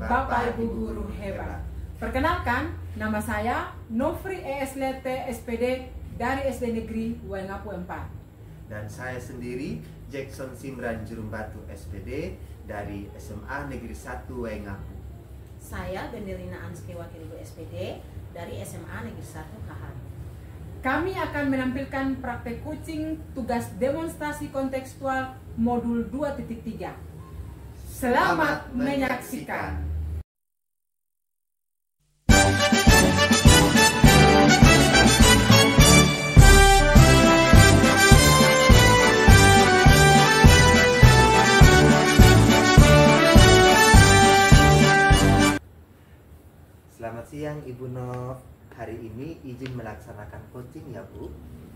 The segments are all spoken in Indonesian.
Bapak Ibu guru hebat. Perkenalkan, nama saya Nofri ESLT SPD dari SD Negeri Waingapu 4. Dan saya sendiri Jackson Simran Jurumbatu SPD dari SMA Negeri 1 Waingapu. Saya Bendelina Anske Wakil Ibu SPD dari SMA Negeri 1 Kahar. Kami akan menampilkan praktek coaching tugas demonstrasi kontekstual modul 2.3. Selamat menyaksikan. Selamat siang Ibu Nov. Hari ini izin melaksanakan coaching ya Bu.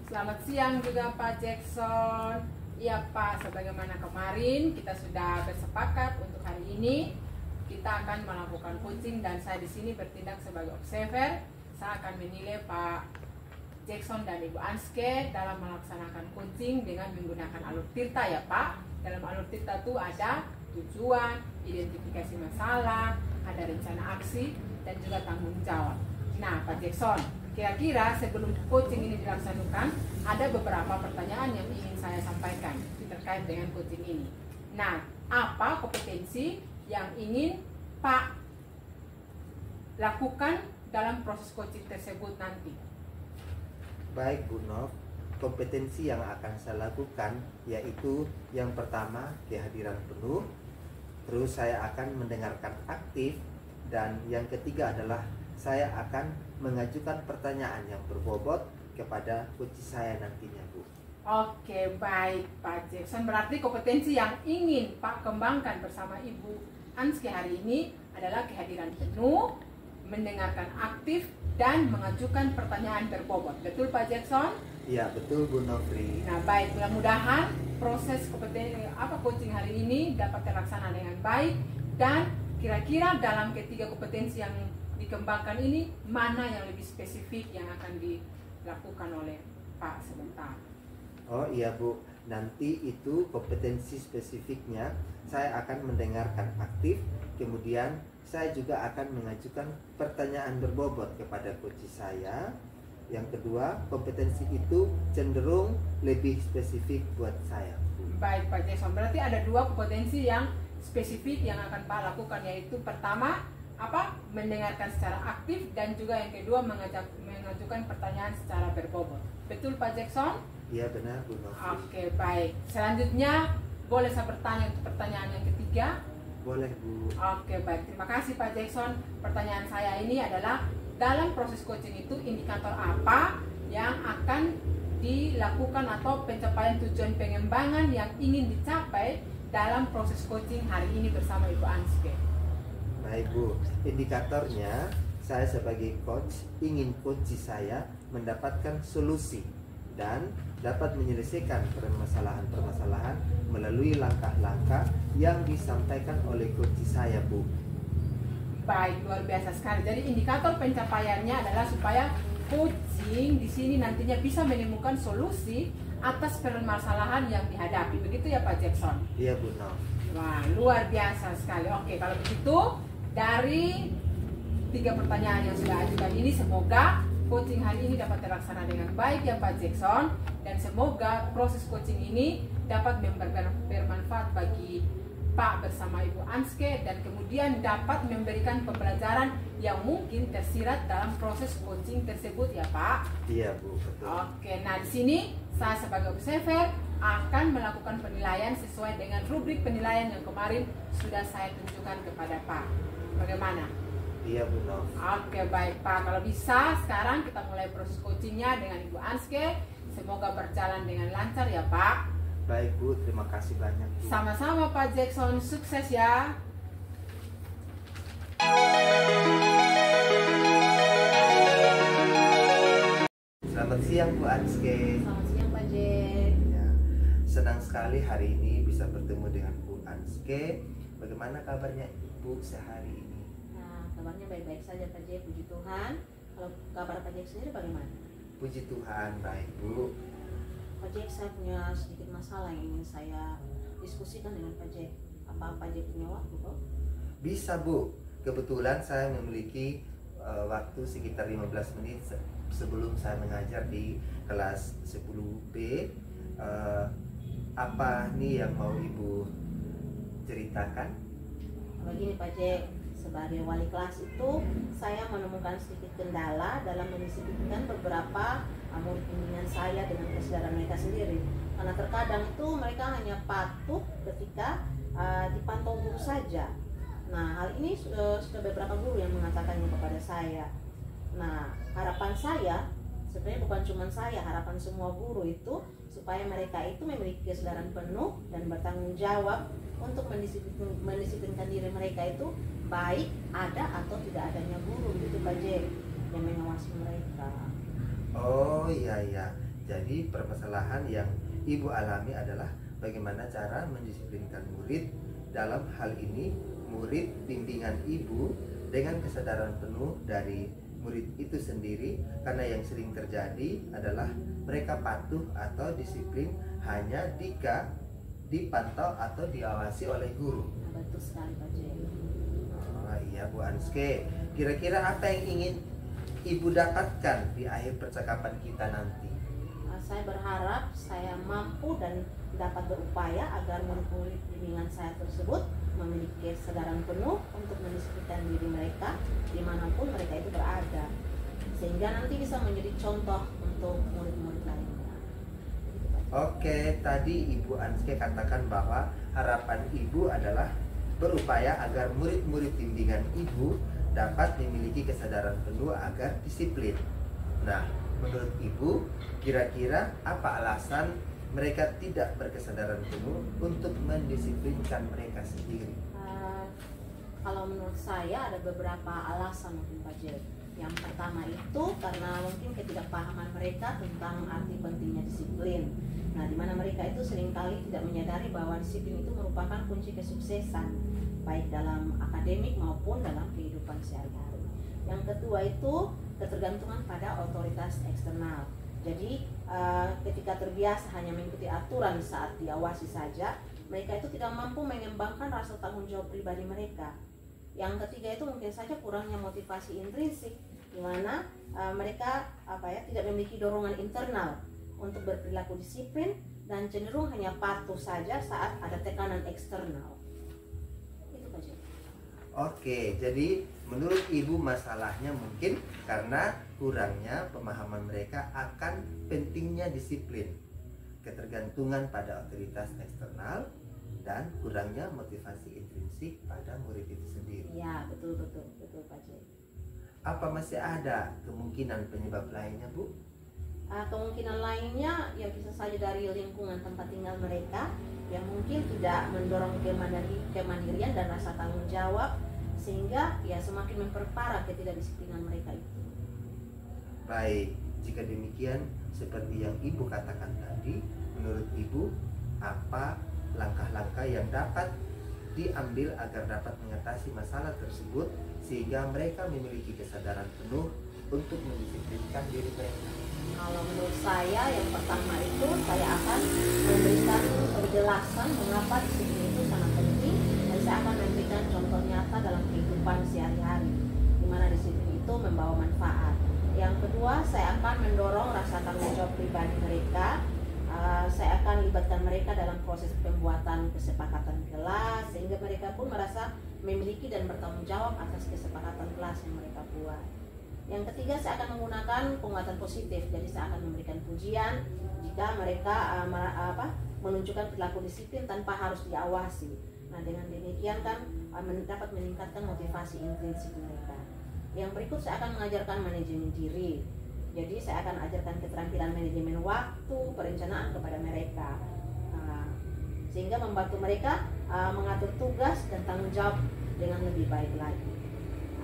Selamat siang juga Pak Jackson. Iya Pak, sebagaimana kemarin kita sudah bersepakat untuk hari ini kita akan melakukan coaching dan saya di sini bertindak sebagai observer. Saya akan menilai Pak Jackson dan Ibu Anske dalam melaksanakan coaching dengan menggunakan alur tirta ya Pak. Dalam alur tirta itu ada tujuan, identifikasi masalah, ada rencana aksi, dan juga tanggung jawab. Nah Pak Jackson, kira-kira sebelum coaching ini dilaksanakan, ada beberapa pertanyaan yang ingin saya sampaikan terkait dengan coaching ini. Nah, apa kompetensi yang ingin Pak lakukan dalam proses coaching tersebut nanti? Baik Bu Nov, kompetensi yang akan saya lakukan yaitu yang pertama kehadiran penuh, terus saya akan mendengarkan aktif, dan yang ketiga adalah saya akan mengajukan pertanyaan yang berbobot kepada coach saya nantinya Bu. Oke, baik Pak Jackson. Berarti kompetensi yang ingin Pak kembangkan bersama Ibu Anske hari ini adalah kehadiran penuh, mendengarkan aktif, dan mengajukan pertanyaan berbobot. Betul Pak Jackson? Iya betul Bu Nofri. Nah baik, mudah-mudahan proses coaching hari ini dapat terlaksana dengan baik. Dan kira-kira dalam ketiga kompetensi yang dikembangkan ini, mana yang lebih spesifik yang akan dilakukan oleh Pak sebentar? Oh iya Bu, nanti itu kompetensi spesifiknya saya akan mendengarkan aktif, kemudian saya juga akan mengajukan pertanyaan berbobot kepada coach saya. Yang kedua, kompetensi itu cenderung lebih spesifik buat saya. Baik Pak Jackson, berarti ada dua kompetensi yang spesifik yang akan Pak lakukan, yaitu pertama mendengarkan secara aktif, dan juga yang kedua mengajukan pertanyaan secara berbobot. Betul Pak Jackson? Iya benar Bu Novi. Oke baik, selanjutnya boleh saya bertanya untuk pertanyaan yang ketiga? Boleh Bu. Oke baik, terima kasih Pak Jackson. Pertanyaan saya ini adalah, dalam proses coaching itu indikator apa yang akan dilakukan atau pencapaian tujuan pengembangan yang ingin dicapai dalam proses coaching hari ini bersama Ibu Anske? Baik Bu, indikatornya saya sebagai coach ingin coach saya mendapatkan solusi dan dapat menyelesaikan permasalahan-permasalahan melalui langkah-langkah yang disampaikan oleh coach saya Bu. Baik, luar biasa sekali. Jadi indikator pencapaiannya adalah supaya coaching di sini nantinya bisa menemukan solusi atas permasalahan yang dihadapi. Begitu ya Pak Jackson? Iya Bu Nov. Wah, luar biasa sekali. Oke, kalau begitu dari 3 pertanyaan yang sudah ajukan ini, semoga coaching hari ini dapat terlaksana dengan baik ya Pak Jackson, dan semoga proses coaching ini dapat bermanfaat bagi Pak bersama Ibu Anske, dan kemudian dapat memberikan pembelajaran yang mungkin tersirat dalam proses coaching tersebut ya Pak. Iya Bu, betul. Oke, nah di sini saya sebagai observer akan melakukan penilaian sesuai dengan rubrik penilaian yang kemarin sudah saya tunjukkan kepada Pak. Bagaimana? Iya Bu Nov. Oke baik Pak, kalau bisa sekarang kita mulai proses coachingnya dengan Ibu Anske. Semoga berjalan dengan lancar ya Pak. Baik Bu, terima kasih banyak Bu. Sama-sama Pak Jackson, sukses ya. Selamat siang Bu Anske. Selamat siang Pak Jack. Ya, senang sekali hari ini bisa bertemu dengan Bu Anske. Bagaimana kabarnya Ibu sehari ini? Nah, kabarnya baik-baik saja Pak Jack, puji Tuhan. Kalau kabar Pak Jack sendiri bagaimana? Puji Tuhan, baik Bu. Pak Jack, saya punya sedikit masalah yang ingin saya diskusikan dengan Pak Jack. Apa Pak Jack punya waktu kok? Bisa Bu, kebetulan saya memiliki waktu sekitar 15 menit sebelum saya mengajar di kelas 10B. Apa nih yang mau Ibu ceritakan? Begini Pak Jack, sebagai wali kelas itu saya menemukan sedikit kendala dalam mendisiplinkan beberapa murid bimbingan saya dengan kesadaran mereka sendiri. Karena terkadang itu mereka hanya patuh ketika dipantau guru saja. Nah, hal ini sudah beberapa guru yang mengatakannya kepada saya. Nah, harapan saya sebenarnya bukan cuma saya, harapan semua guru itu supaya mereka itu memiliki kesadaran penuh dan bertanggung jawab untuk mendisiplinkan diri mereka itu, baik ada atau tidak adanya guru gitu Pak Jack yang mengawasi mereka. Oh iya, jadi permasalahan yang Ibu alami adalah bagaimana cara mendisiplinkan murid. Dalam hal ini murid bimbingan Ibu dengan kesadaran penuh dari murid itu sendiri, karena yang sering terjadi adalah mereka patuh atau disiplin hanya jika dipantau atau diawasi oleh guru. Nah, betul sekali Pak Jack. Oh iya Bu Anske, kira-kira apa yang ingin Ibu dapatkan di akhir percakapan kita nanti? Saya berharap saya mampu dan dapat berupaya agar murid-murid bimbingan saya tersebut memiliki kesadaran penuh untuk mendisiplinkan diri mereka dimanapun mereka itu berada, sehingga nanti bisa menjadi contoh untuk murid-murid lainnya. Oke, tadi Ibu Anske katakan bahwa harapan Ibu adalah berupaya agar murid-murid bimbingan Ibu dapat memiliki kesadaran penuh agar disiplin. Nah, menurut Ibu, kira-kira apa alasan mereka tidak berkesadaran penuh untuk mendisiplinkan mereka sendiri? Kalau menurut saya ada beberapa alasan mungkin Pak Jack. Yang pertama itu karena mungkin ketidakpahaman mereka tentang arti pentingnya disiplin. Nah, di mana mereka itu seringkali tidak menyadari bahwa disiplin itu merupakan kunci kesuksesan, baik dalam akademik maupun dalam kehidupan sehari-hari. Yang kedua itu ketergantungan pada otoritas eksternal. Jadi ketika terbiasa hanya mengikuti aturan saat diawasi saja, mereka itu tidak mampu mengembangkan rasa tanggung jawab pribadi mereka. Yang ketiga itu mungkin saja kurangnya motivasi intrinsik, di mana mereka tidak memiliki dorongan internal untuk berperilaku disiplin dan cenderung hanya patuh saja saat ada tekanan eksternal. Itu Pak Jack. Oke, jadi menurut Ibu masalahnya mungkin karena kurangnya pemahaman mereka akan pentingnya disiplin, ketergantungan pada otoritas eksternal, dan kurangnya motivasi intrinsik pada murid itu sendiri. Ya, betul Pak Jack. Apa masih ada kemungkinan penyebab lainnya, Bu? Kemungkinan lainnya ya bisa saja dari lingkungan tempat tinggal mereka yang mungkin tidak mendorong kemandirian dan rasa tanggung jawab, sehingga ya semakin memperparah ketidakdisiplinan mereka itu. Baik, jika demikian seperti yang Ibu katakan tadi, menurut Ibu apa langkah-langkah yang dapat diambil agar dapat mengatasi masalah tersebut sehingga mereka memiliki kesadaran penuh untuk mendisiplinkan diri mereka? Kalau menurut saya yang pertama itu saya akan memberikan penjelasan mengapa disiplin itu sangat penting, dan saya akan memberikan contoh nyata dalam kehidupan sehari-hari di mana disiplin itu membawa manfaat. Yang kedua, saya akan mendorong rasa tanggung jawab pribadi mereka. Saya akan libatkan mereka dalam proses pembuatan kesepakatan kelas sehingga mereka pun merasa memiliki dan bertanggung jawab atas kesepakatan kelas yang mereka buat. Yang ketiga, saya akan menggunakan penguatan positif. Jadi saya akan memberikan pujian jika mereka menunjukkan perilaku disiplin tanpa harus diawasi. Nah, dengan demikian kan dapat meningkatkan motivasi intrinsik mereka. Yang berikut, saya akan mengajarkan manajemen diri. Jadi saya akan ajarkan keterampilan manajemen waktu, perencanaan kepada mereka, sehingga membantu mereka mengatur tugas dan tanggung jawab dengan lebih baik lagi.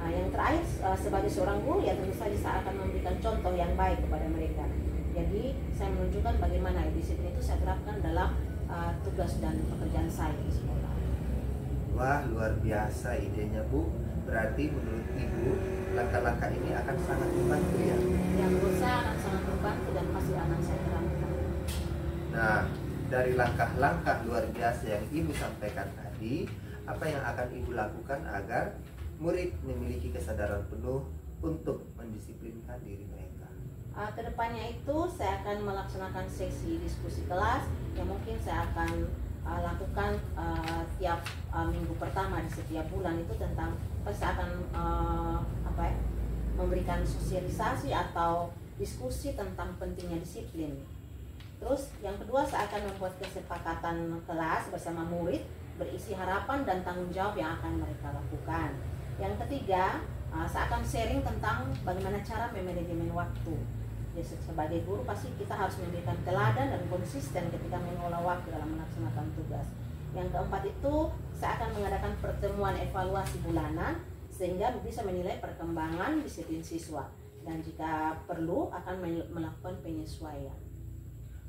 Yang terakhir, sebagai seorang guru ya tentu saja saya akan memberikan contoh yang baik kepada mereka. Jadi saya menunjukkan bagaimana disiplin itu saya terapkan dalam tugas dan pekerjaan saya di sekolah. Wah, luar biasa idenya, Bu. Berarti menurut Ibu langkah-langkah ini akan sangat membantu ya? Ya, menurut saya akan sangat membantu dan pasti akan saya terapkan. Nah, dari langkah-langkah luar biasa yang Ibu sampaikan tadi, apa yang akan Ibu lakukan agar murid memiliki kesadaran penuh untuk mendisiplinkan diri mereka. Kedepannya itu saya akan melaksanakan sesi diskusi kelas yang mungkin saya akan lakukan tiap minggu pertama di setiap bulan itu tentang saya akan memberikan sosialisasi atau diskusi tentang pentingnya disiplin. Terus yang kedua saya akan membuat kesepakatan kelas bersama murid berisi harapan dan tanggung jawab yang akan mereka lakukan. Yang ketiga saya akan sharing tentang bagaimana cara memanajemen waktu. Ya, sebagai guru pasti kita harus memberikan teladan dan konsisten ketika mengelola waktu dalam melaksanakan tugas. Yang keempat itu saya akan mengadakan pertemuan evaluasi bulanan sehingga bisa menilai perkembangan disiplin siswa dan jika perlu akan melakukan penyesuaian.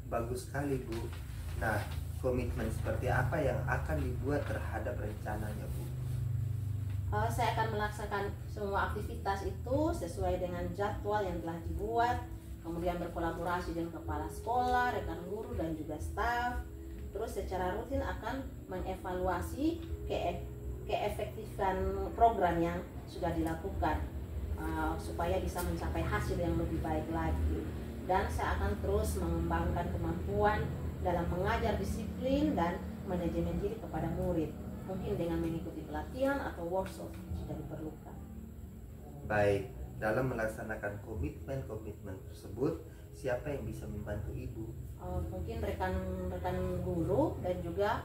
Bagus sekali, Bu. Nah, komitmen seperti apa yang akan dibuat terhadap rencananya, Bu? Saya akan melaksanakan semua aktivitas itu sesuai dengan jadwal yang telah dibuat, kemudian berkolaborasi dengan kepala sekolah, rekan guru dan juga staf. Terus secara rutin akan mengevaluasi keefektifan program yang sudah dilakukan supaya bisa mencapai hasil yang lebih baik lagi. Dan saya akan terus mengembangkan kemampuan dalam mengajar disiplin dan manajemen diri kepada murid, mungkin dengan mengikuti pelatihan atau workshop jika diperlukan. Baik, dalam melaksanakan komitmen tersebut, siapa yang bisa membantu Ibu? Mungkin rekan guru dan juga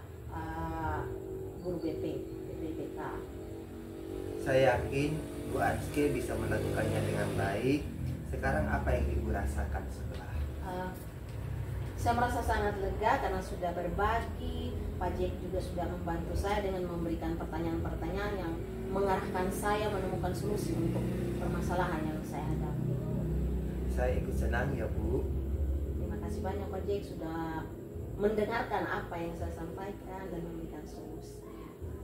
guru BPK. Saya yakin Bu Anske bisa melakukannya dengan baik. Sekarang apa yang Ibu rasakan setelah? Saya merasa sangat lega karena sudah berbagi. Pak Jack juga sudah membantu saya dengan memberikan pertanyaan-pertanyaan yang mengarahkan saya menemukan solusi untuk permasalahan yang saya hadapi. Saya ikut senang ya, Bu. Terima kasih banyak Pak Jack sudah mendengarkan apa yang saya sampaikan dan memberikan solusi.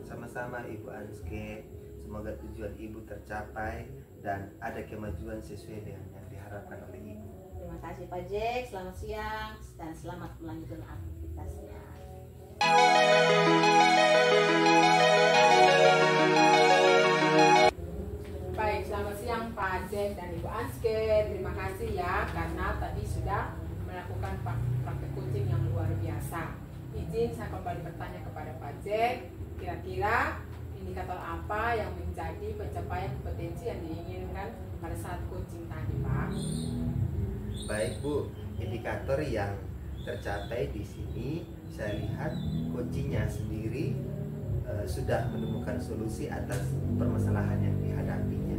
Sama-sama Ibu Anske. Semoga tujuan Ibu tercapai dan ada kemajuan sesuai dengan yang diharapkan oleh Ibu. Terima kasih Pak Jack, selamat siang dan selamat melanjutkan aktivitasnya. Baik, selamat siang Pak Jack dan Ibu Anske. Terima kasih ya karena tadi sudah melakukan praktek coaching yang luar biasa. Izin saya kembali bertanya kepada Pak Jack, kira-kira indikator apa yang menjadi pencapaian kompetensi yang diinginkan pada saat coaching tadi, Pak? Baik, Bu. Indikator yang tercapai di sini saya lihat coachingnya sendiri sudah menemukan solusi atas permasalahan yang dihadapinya.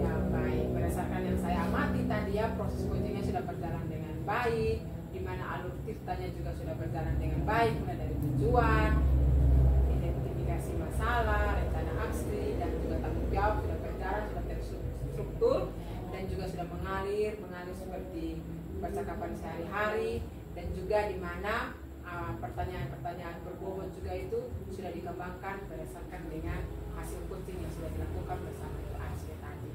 Ya, baik. Berdasarkan yang saya amati tadi ya, proses coachingnya sudah berjalan dengan baik, di mana alur tirtanya juga sudah berjalan dengan baik, mulai dari tujuan, identifikasi masalah, rencana aksi, dan juga tanggung jawab sudah berjalan, sudah terstruktur, dan juga sudah mengalir seperti percakapan sehari-hari, dan juga di mana pertanyaan-pertanyaan berbobot juga itu sudah dikembangkan berdasarkan dengan hasil coaching yang sudah dilakukan bersama Ibu Anske tadi.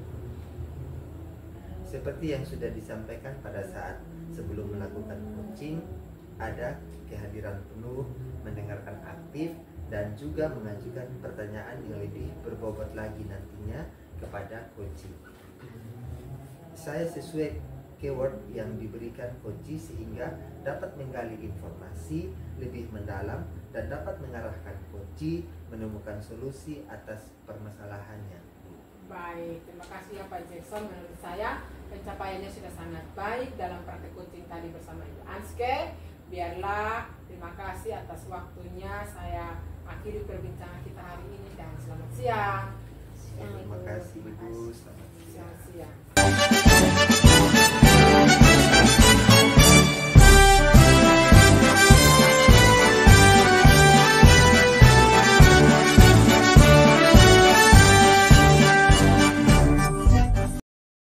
Seperti yang sudah disampaikan pada saat sebelum melakukan coaching, ada kehadiran penuh, mendengarkan aktif, dan juga mengajukan pertanyaan yang lebih berbobot lagi nantinya kepada coaching. Saya sesuai keyword yang diberikan coaching sehingga dapat menggali informasi lebih mendalam dan dapat mengarahkan coaching menemukan solusi atas permasalahannya. Baik, terima kasih ya Pak Jackson. Menurut saya pencapaiannya sudah sangat baik dalam praktek coaching tadi bersama Ibu Anske. Biarlah terima kasih atas waktunya. Saya akhiri perbincangan kita hari ini dan selamat siang. Terima kasih Ibu. Selamat siang. Selamat siang.